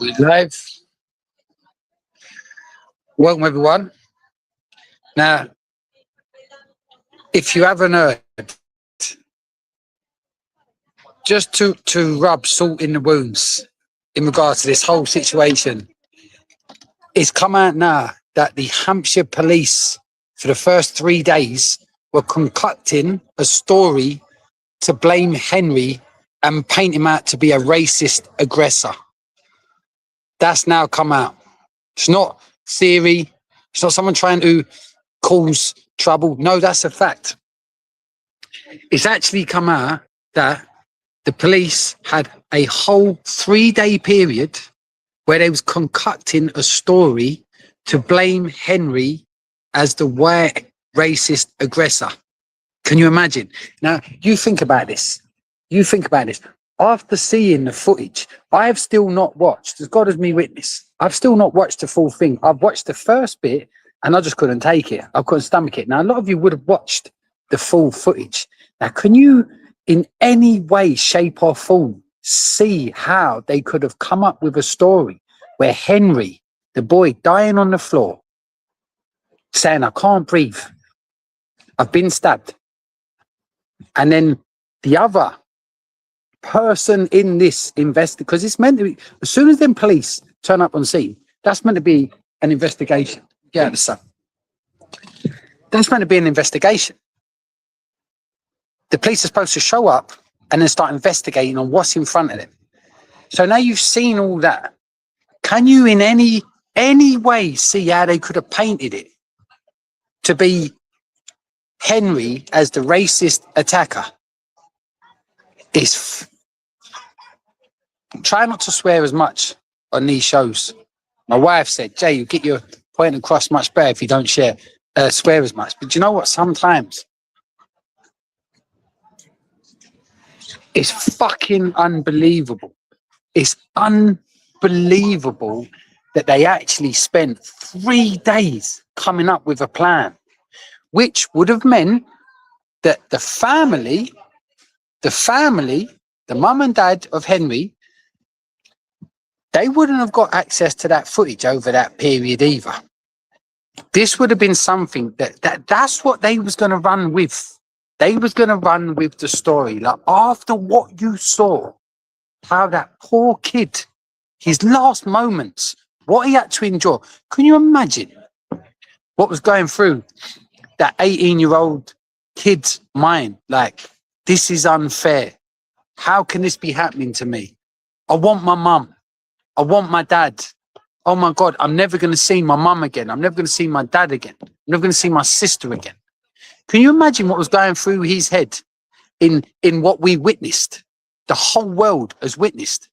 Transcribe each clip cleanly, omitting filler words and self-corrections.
We live. Welcome everyone. Now, if you haven't heard, just to rub salt in the wounds in regards to this whole situation, it's come out now that the Hampshire police for the first 3 days were concocting a story to blame Henry and paint him out to be a racist aggressor. That's now come out. It's not theory. It's not someone trying to cause trouble. No, that's a fact. It's actually come out that the police had a whole 3-day period where they was concocting a story to blame Henry as the white racist aggressor. Can you imagine? Now, you think about this. You think about this. After seeing the footage, I have still not watched, as God is me witness, I've still not watched the full thing. I've watched the first bit and I just couldn't take it. I couldn't stomach it. Now, a lot of you would have watched the full footage. Now, can you in any way, shape or form see how they could have come up with a story where Henry, the boy dying on the floor, saying, I can't breathe, I've been stabbed. And then the other person in this because it's meant to be, as soon as them police turn up on scene, that's meant to be an investigation. You understand? That's meant to be an investigation. The police are supposed to show up and then start investigating on what's in front of them. So now you've seen all that. Can you in any way see how they could have painted it to be Henry as the racist attacker? Try not to swear as much on these shows. My wife said, Jay, you get your point across much better if you don't swear as much. But you know what? Sometimes it's fucking unbelievable. It's unbelievable that they actually spent 3 days coming up with a plan, which would have meant that the family, the mum and dad of Henry, they wouldn't have got access to that footage over that period either. This would have been something that's what they was going to run with. They was going to run with the story. Like, after what you saw, how that poor kid, his last moments, what he had to endure. Can you imagine what was going through that 18-year-old kid's mind? Like, this is unfair. How can this be happening to me? I want my mum. I want my dad. Oh my God, I'm never going to see my mum again. I'm never going to see my dad again. I'm never going to see my sister again. Can you imagine what was going through his head in what we witnessed? The whole world has witnessed.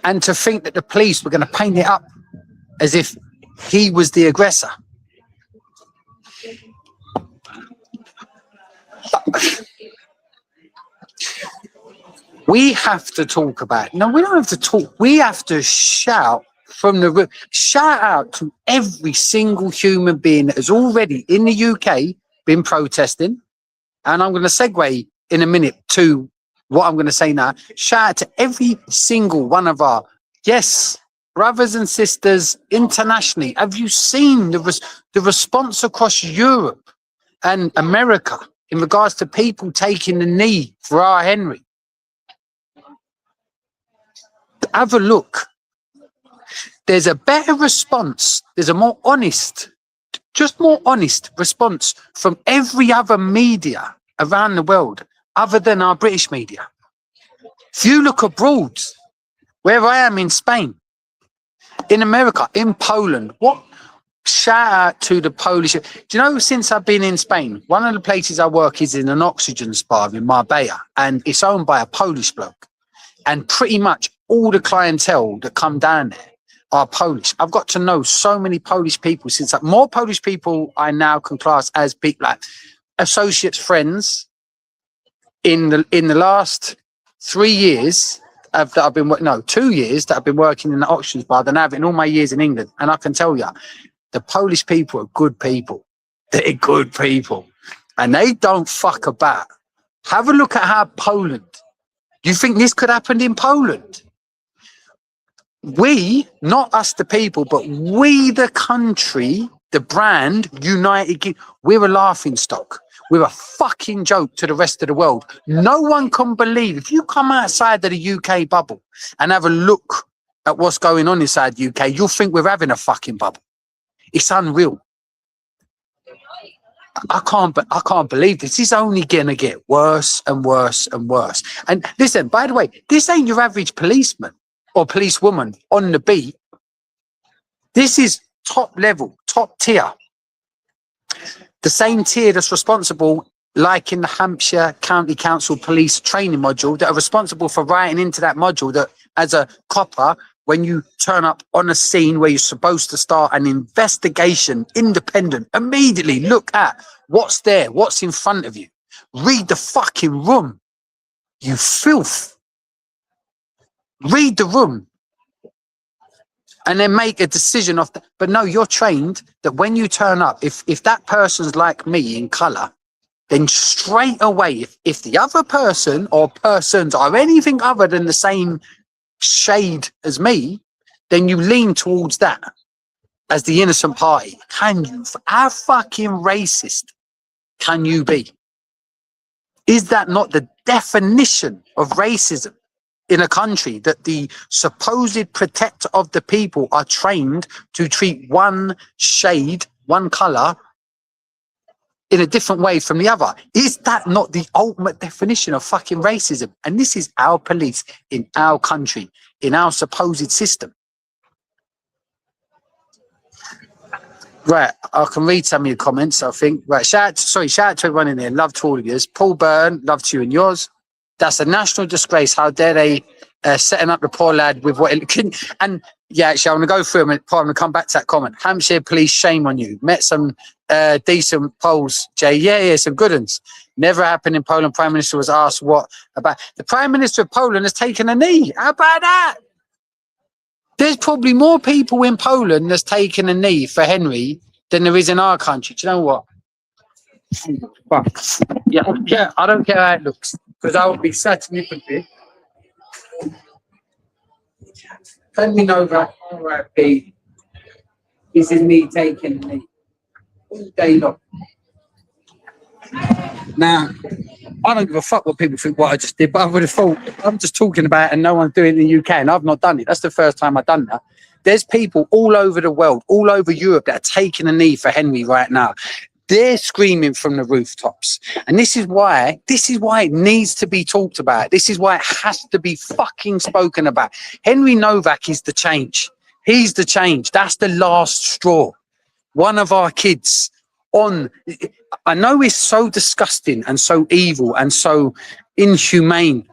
And to think that the police were going to paint it up as if he was the aggressor. We have to talk about it. No, we don't have to talk. We have to shout from the roof. Shout out to every single human being that has already in the UK been protesting. And I'm going to segue in a minute to what I'm going to say now. Shout out to every single one of our, yes, brothers and sisters internationally. Have you seen the response across Europe and America in regards to people taking the knee for our Henry? Have a look. There's a better response. There's a more honest response from every other media around the world other than our British media. If you look abroad, where I am in Spain, in America, in Poland, what shout out to the Polish. Do you know, since I've been in Spain, one of the places I work is in an oxygen spa in Marbella, and it's owned by a Polish bloke. And pretty much all the clientele that come down there are Polish. I've got to know so many Polish people since more Polish people I now can class as people like associates, friends. In the last 3 years that I've been 2 years that I've been working in the auctions bar than I have in all my years in England. And I can tell you, the Polish people are good people. They're good people, and they don't fuck about. Have a look at how Poland. You think this could happen in Poland? We, not us the people, but we the country, the brand, we're a laughing stock. We're a fucking joke to the rest of the world. No one can believe, if you come outside of the UK bubble and have a look at what's going on inside the UK, you'll think we're having a fucking bubble. It's unreal. I can't believe this. This is only gonna get worse and worse and worse. And listen, by the way, this ain't your average policeman or policewoman on the beat. This is top level, top tier. The same tier that's responsible, like in the Hampshire County Council Police training module, that are responsible for writing into that module that as a copper, when you turn up on a scene where you're supposed to start an investigation, independent, immediately look at what's there, what's in front of you. Read the fucking room, you filth. Read the room. And then make a decision off that. But no, you're trained that when you turn up, if that person's like me in colour, then straight away, if the other person or persons are anything other than the same shade as me, then you lean towards that as the innocent party. How fucking racist can you be? Is that not the definition of racism in a country that the supposed protector of the people are trained to treat one shade, one colour in a different way from the other? Is that not the ultimate definition of fucking racism? And this is our police in our country, in our supposed system. Right, I can read some of your comments, I think. Right, shout out to everyone in there. Love to all of you. Paul Byrne, love to you and yours. That's a national disgrace. How dare they setting up the poor lad with what it can. And yeah, actually, I'm going to go through them and I'm going to come back to that comment. Hampshire police, shame on you. Met some decent Poles, Jay. Yeah, some good ones. Never happened in Poland. Prime Minister was asked what about. The Prime Minister of Poland has taken a knee. How about that? There's probably more people in Poland that's taken a knee for Henry than there is in our country. Do you know what? Fuck. Yeah, I don't care how it looks. Because I would be significantly. Let me know that RIP. This is me taking the knee all day long. Now, I don't give a fuck what people think what I just did, but I would have thought I'm just talking about it and no one's doing it in the UK and I've not done it. That's the first time I've done that. There's people all over the world, all over Europe that are taking a knee for Henry right now. They're screaming from the rooftops. And this is why it needs to be talked about. This is why it has to be fucking spoken about. Henry Novak is the change. He's the change. That's the last straw. One of our kids I know it's so disgusting and so evil and so inhumane,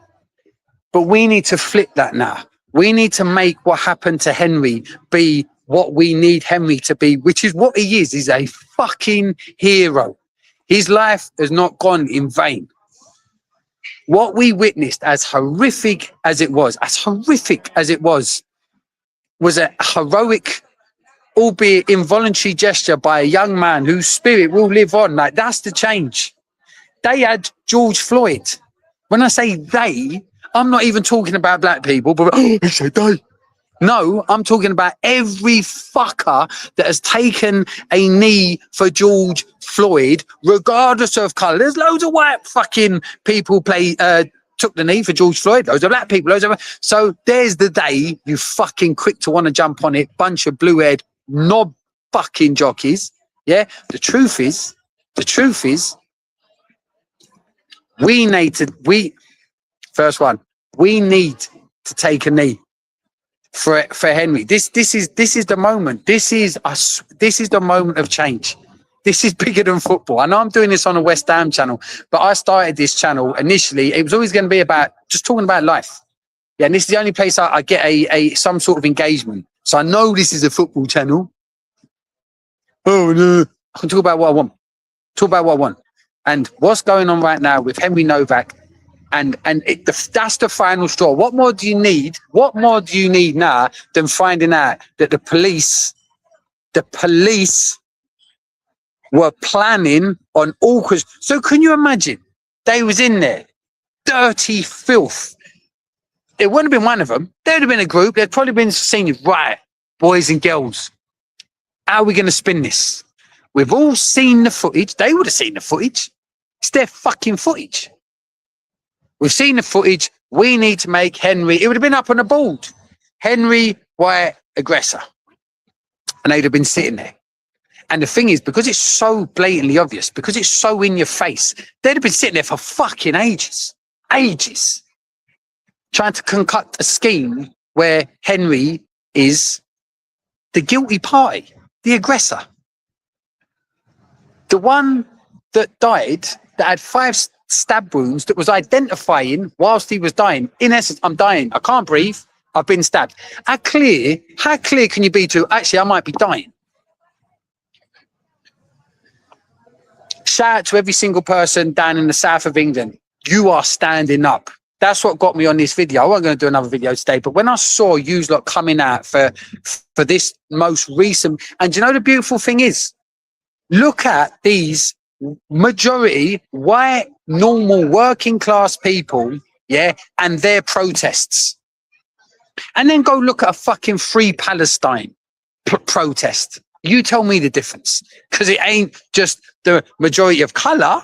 but we need to flip that now. We need to make what happened to Henry be what we need Henry to be, which is what he is. He's a fucking hero. His life has not gone in vain. What we witnessed, as horrific as it was a heroic, albeit involuntary gesture by a young man whose spirit will live on. Like, that's the change. They had George Floyd. When I say they, I'm not even talking about black people, but it's a they. No, I'm talking about every fucker that has taken a knee for George Floyd, regardless of colour. There's loads of white fucking people took the knee for George Floyd. Loads of black people, So there's the day you fucking quick to want to jump on it, bunch of blue-haired knob fucking jockeys. Yeah, the truth is, we need to take a knee for Henry. This is the moment. This is the moment of change. This is bigger than football. I know I'm doing this on a West Ham channel, but I started this channel initially. It was always going to be about just talking about life. Yeah, and this is the only place I get some sort of engagement. So I know this is a football channel. Oh no, I can talk about what I want. And what's going on right now with Henry Novak. That's the final straw. What more do you need? What more do you need now than finding out that the police were planning on all? So can you imagine? They was in there, dirty filth, It wouldn't have been one of them. There'd have been a group. There'd probably been seen, right, boys and girls, how are we going to spin this? We've all seen the footage. They would have seen the footage. It's their fucking footage. We've seen the footage. We need to make Henry, it would have been up on the board. Henry White aggressor. And they'd have been sitting there. And the thing is, because it's so blatantly obvious, because it's so in your face, they'd have been sitting there for fucking ages. Ages. Trying to concoct a scheme where Henry is the guilty party, the aggressor. The one that died, that had 5 stab wounds, that was identifying whilst he was dying. In essence, I'm dying. I can't breathe. I've been stabbed. How clear can you be to, actually, I might be dying? Shout out to every single person down in the south of England. You are standing up. That's what got me on this video. I wasn't going to do another video today, but when I saw yous lot coming out for this most recent, and you know the beautiful thing is, look at these majority white, normal, working class people, yeah, and their protests. And then go look at a fucking Free Palestine protest. You tell me the difference, because it ain't just the majority of color.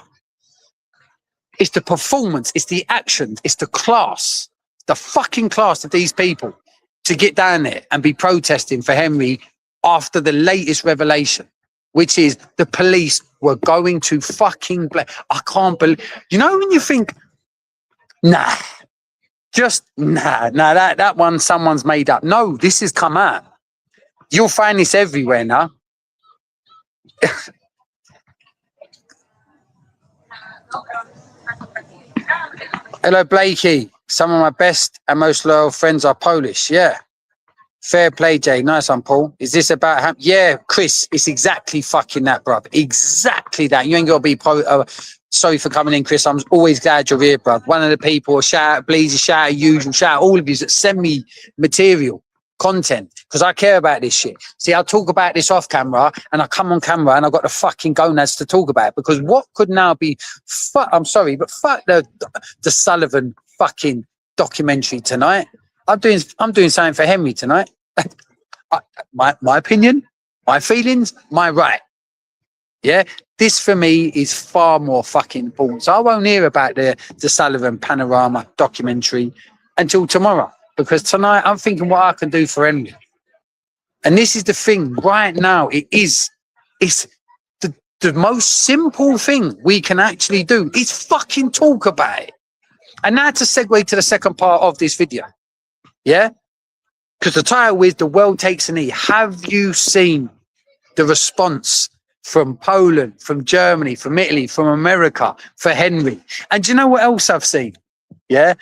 It's the performance, it's the action, it's the class, the fucking class of these people to get down there and be protesting for Henry after the latest revelation, which is the police were going to fucking I can't believe, you know, when you think, nah, that one someone's made up. No, this has come out. You'll find this everywhere now. Hello, Blakey. Some of my best and most loyal friends are Polish. Yeah. Fair play, Jay. Nice one, Paul. Is this about yeah, Chris, it's exactly fucking that, bruv. Exactly that. You ain't got to be sorry for coming in, Chris. I'm always glad you're here, bruv. One of the people, shout out Bleezy, shout out Usual, shout out all of you that send me material, content, because I care about this shit. See, I'll talk about this off camera, and I come on camera and I've got the fucking gonads to talk about it, because what could now be, I'm sorry, but fuck the Sullivan fucking documentary tonight. I'm doing something for Henry tonight. my opinion, my feelings, my right. Yeah, this for me is far more fucking important. So I won't hear about the Sullivan Panorama documentary until tomorrow, because tonight I'm thinking what I can do for Henry. And this is the thing right now. It's the most simple thing we can actually do is fucking talk about it. And now to segue to the second part of this video. Yeah, because the title is "The World Takes a Knee." Have you seen the response from Poland, from Germany, from Italy, from America for Henry? And do you know what else I've seen? Yeah,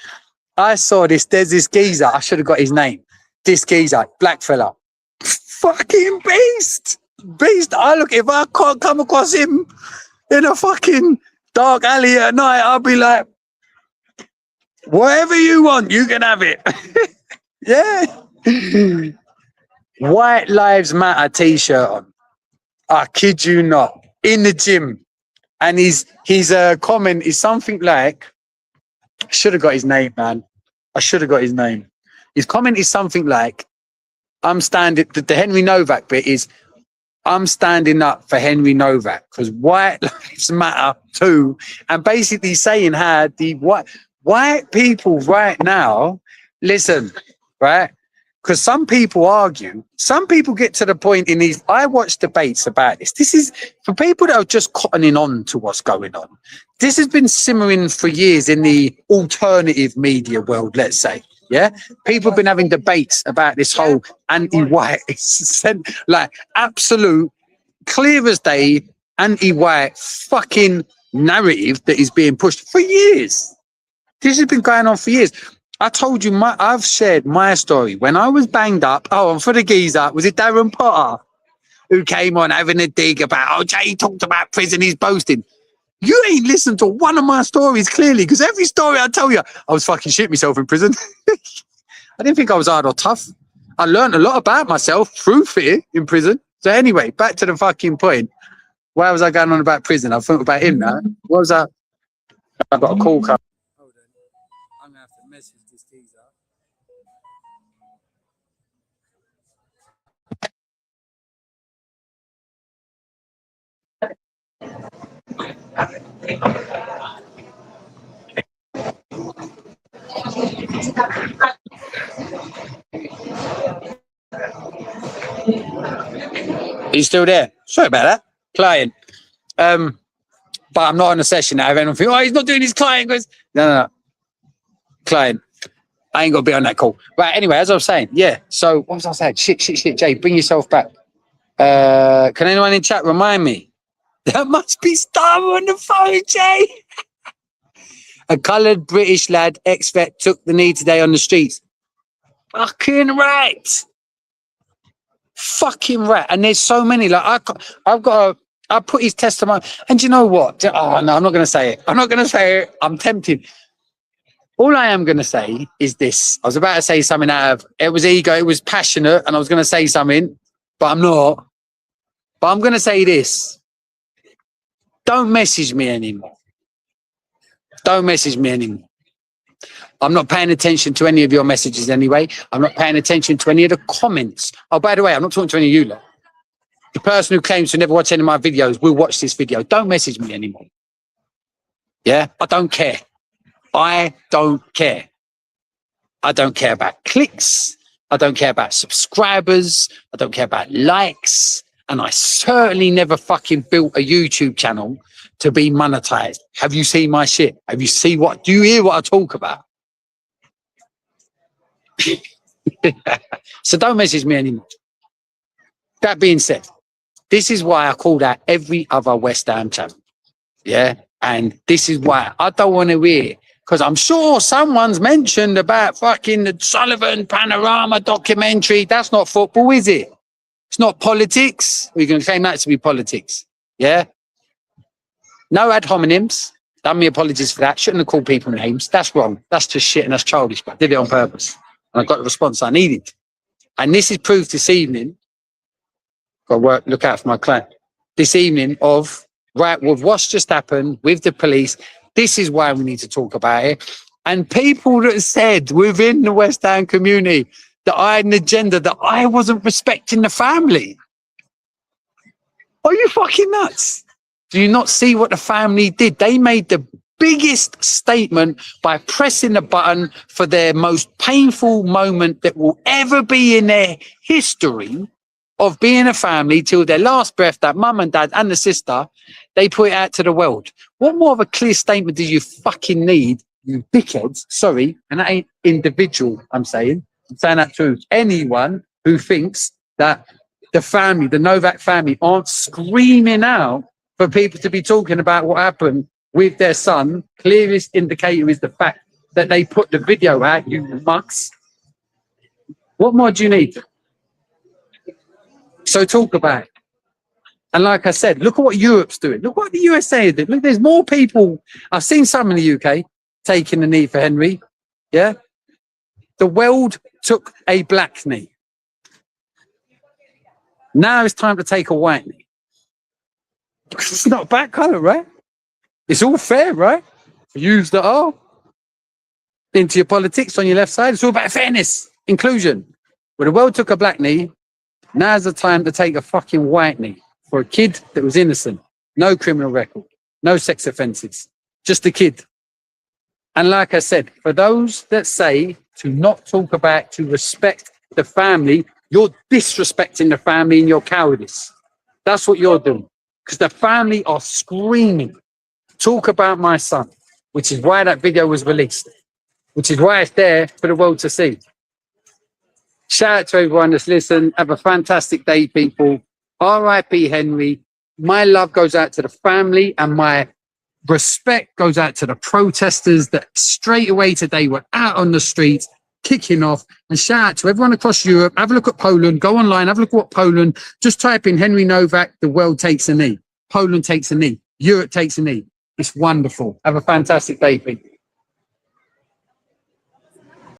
I saw this. There's this geezer. I should have got his name. This geezer, black fella, fucking beast. I look, if I can't come across him in a fucking dark alley at night, I'll be like, whatever you want, you can have it. Yeah. White Lives Matter t-shirt on. I kid you not. In the gym. And his comment is something like, I should have got his name, man. I should have got his name. His comment is something like, I'm standing, the Henry Novak bit is, I'm standing up for Henry Novak because white lives matter too. And basically saying how the white people right now, listen, right? Because some people argue, some people get to the point in these, I watch debates about this. This is, for people that are just cottoning on to what's going on, this has been simmering for years in the alternative media world, let's say. Yeah, people have been having debates about this whole anti-white, like absolute, clear as day, anti-white fucking narrative that is being pushed for years. This has been going on for years. I told you, I've shared my story when I was banged up. Oh, and for the geezer, was it Darren Potter who came on having a dig about, oh, Jay talked about prison, he's boasting. You ain't listened to one of my stories clearly, because every story I tell you, I was fucking shit myself in prison. I didn't think I was hard or tough. I learned a lot about myself through fear in prison. So anyway, back to the fucking point. Why was I going on about prison? I thought about him now. What was that? I got a call coming. Hold on. I'm going to have to message this geezer. Are you still there? Sorry about that. Client. But I'm not on a session now. If anyone thinks, oh, he's not doing his client. Goes, no. Client. I ain't got to be on that call. Right, anyway, as I was saying, yeah. So, what was I saying? Shit. Jay, bring yourself back. Can anyone in chat remind me? That must be Star on the phone, Jay. A coloured British lad, ex-vet, took the knee today on the streets. Fucking right. Fucking right. And there's so many. Like, I put his testimony. And you know what? Oh, no, I'm not going to say it. I'm tempted. All I am going to say is this. I was about to say something it was ego, it was passionate, and I was going to say something, but I'm not. But I'm going to say this. Don't message me anymore. I'm not paying attention to any of your messages anyway. I'm not paying attention to any of the comments. Oh, by the way, I'm not talking to any of you lot. The person who claims to never watch any of my videos will watch this video. Don't message me anymore. Yeah? I don't care. I don't care about clicks. I don't care about subscribers. I don't care about likes. And I certainly never fucking built a YouTube channel to be monetized. Have you seen my shit? Do you hear what I talk about? So don't message me anymore. That being said, this is why I called out every other West Ham channel. Yeah. And this is why I don't want to hear, because I'm sure someone's mentioned about fucking the Sullivan Panorama documentary. That's not football, is it? It's not politics. We're going to claim that to be politics. Yeah. No ad hominems. Done me apologies for that. Shouldn't have called people names. That's wrong. That's just shit and that's childish. But I did it on purpose. And I got the response I needed. And this is proof this evening. Got to look out for my client. This evening of, right, with what's just happened with the police. This is why we need to talk about it. And people that said within the West Ham community that I had an agenda, that I wasn't respecting the family. Are you fucking nuts? Do you not see what the family did? They made the biggest statement by pressing the button for their most painful moment that will ever be in their history of being a family till their last breath, that mum and dad and the sister, they put it out to the world. What more of a clear statement do you fucking need, you dickheads? Sorry, and that ain't individual, I'm saying that to anyone who thinks that the family, the Novak family, aren't screaming out for people to be talking about what happened with their son. Clearest indicator is the fact that they put the video out, you mucks. What more do you need? So talk about it. And like I said, look at what Europe's doing. Look what the USA is doing. Look, there's more people. I've seen some in the UK taking the knee for Henry. Yeah. The world took a black knee. Now it's time to take a white knee. It's not bad colour, right? It's all fair, right? Use the R into your politics on your left side. It's all about fairness, inclusion. When the world took a black knee, now's the time to take a fucking white knee for a kid that was innocent. No criminal record, no sex offences, just a kid. And like I said, for those that say to not talk about, to respect the family, you're disrespecting the family in your cowardice. That's what you're doing. Because the family are screaming, talk about my son, which is why that video was released, which is why it's there for the world to see. Shout out to everyone that's listened. Have a fantastic day, people. R.I.P. Henry. My love goes out to the family and my respect goes out to the protesters that straight away today were out on the streets kicking off. And shout out to everyone across Europe. Have a look at Poland. Go online. Have a look at what Poland. Just type in Henry Novak. The world takes a knee. Poland takes a knee. Europe takes a knee. It's wonderful. Have a fantastic day, people.